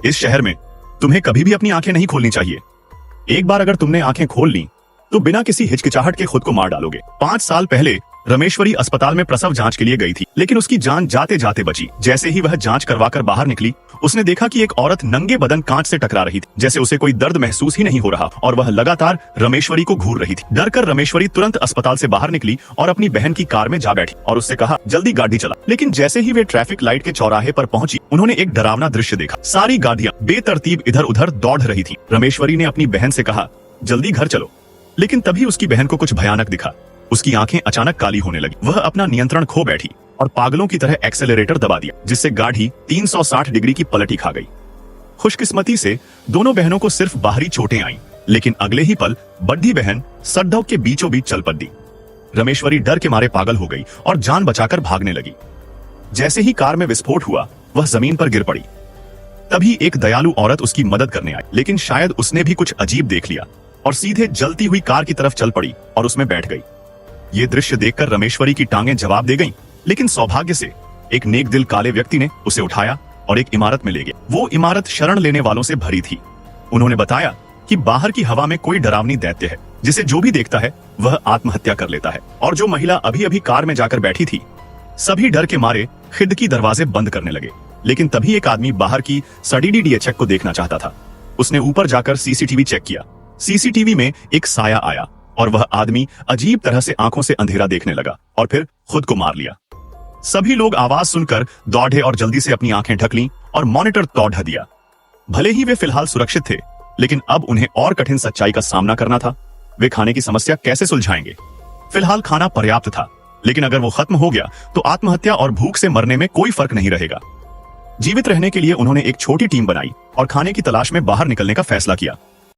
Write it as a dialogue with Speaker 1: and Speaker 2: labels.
Speaker 1: इस शहर में तुम्हें कभी भी अपनी आंखें नहीं खोलनी चाहिए। एक बार अगर तुमने आंखें खोल ली तो बिना किसी हिचकिचाहट के खुद को मार डालोगे। 5 साल पहले रमेश्वरी अस्पताल में प्रसव जांच के लिए गई थी, लेकिन उसकी जान जाते जाते बची। जैसे ही वह जांच करवाकर बाहर निकली, उसने देखा कि एक औरत नंगे बदन कांच से टकरा रही थी, जैसे उसे कोई दर्द महसूस ही नहीं हो रहा और वह लगातार रमेश्वरी को घूर रही थी। डर कर रमेश्वरी तुरंत अस्पताल से बाहर निकली और अपनी बहन की कार में जा बैठी और उससे कहा, जल्दी गाड़ी चला। लेकिन जैसे ही वे ट्रैफिक लाइट के चौराहे पर पहुंची, उन्होंने एक डरावना दृश्य देखा। सारी गाड़ियां बेतरतीब इधर उधर दौड़ रही थी। रमेश्वरी ने अपनी बहन से कहा, जल्दी घर चलो। लेकिन तभी उसकी बहन को कुछ भयानक दिखा। उसकी आंखें अचानक काली होने लगी। वह अपना नियंत्रण खो बैठी और पागलों की तरह एक्सेलरेटर दबा दिया, जिससे गाड़ी 360 डिग्री की पलटी खा गई। खुशकिस्मती से दोनों बहनों को सिर्फ बाहरी चोटें आईं, लेकिन अगले ही पल बड़ी बहन सड़क के बीचों बीच चल पड़ी। रमेश्वरी डर के मारे पागल हो गई और जान बचाकर भागने लगी। जैसे ही कार में विस्फोट हुआ, वह जमीन पर गिर पड़ी। तभी एक दयालु औरत उसकी मदद करने आई, लेकिन शायद उसने भी कुछ अजीब देख लिया और सीधे जलती हुई कार की तरफ चल पड़ी और उसमें बैठ गई। ये दृश्य देखकर रमेश्वरी की टांगें जवाब दे गईं, लेकिन सौभाग्य से एक नेक दिल काले व्यक्ति ने उसे उठाया और एक इमारत में ले गया। वो इमारत शरण लेने वालों से भरी थी। उन्होंने बताया कि बाहर की हवा में कोई डरावनी दैत्य है, जिसे जो भी देखता है वह आत्महत्या कर लेता है। और जो महिला अभी अभी कार में जाकर बैठी थी, सभी डर के मारे खिड़की दरवाजे बंद करने लगे। लेकिन तभी एक आदमी बाहर की सड़ी डीएचएक को देखना चाहता था। उसने ऊपर जाकर सीसीटीवी चेक किया। सीसीटीवी में एक साया आया और वह आदमी अजीब तरह से आंखों से अंधेरा देखने लगा और फिर खुद को मार लिया। सभी लोग आवाज सुनकर दौड़े और जल्दी से अपनी आंखें ढक लीं और मॉनिटर तोड़ दिया। भले ही वे फिलहाल सुरक्षित थे, लेकिन अब उन्हें और कठिन सच्चाई का सामना करना था। वे खाने की समस्या कैसे सुलझाएंगे? फिलहाल खाना पर्याप्त था, लेकिन अगर वो खत्म हो गया तो आत्महत्या और भूख से मरने में कोई फर्क नहीं रहेगा। जीवित रहने के लिए उन्होंने एक छोटी टीम बनाई और खाने की तलाश में बाहर निकलने का फैसला किया।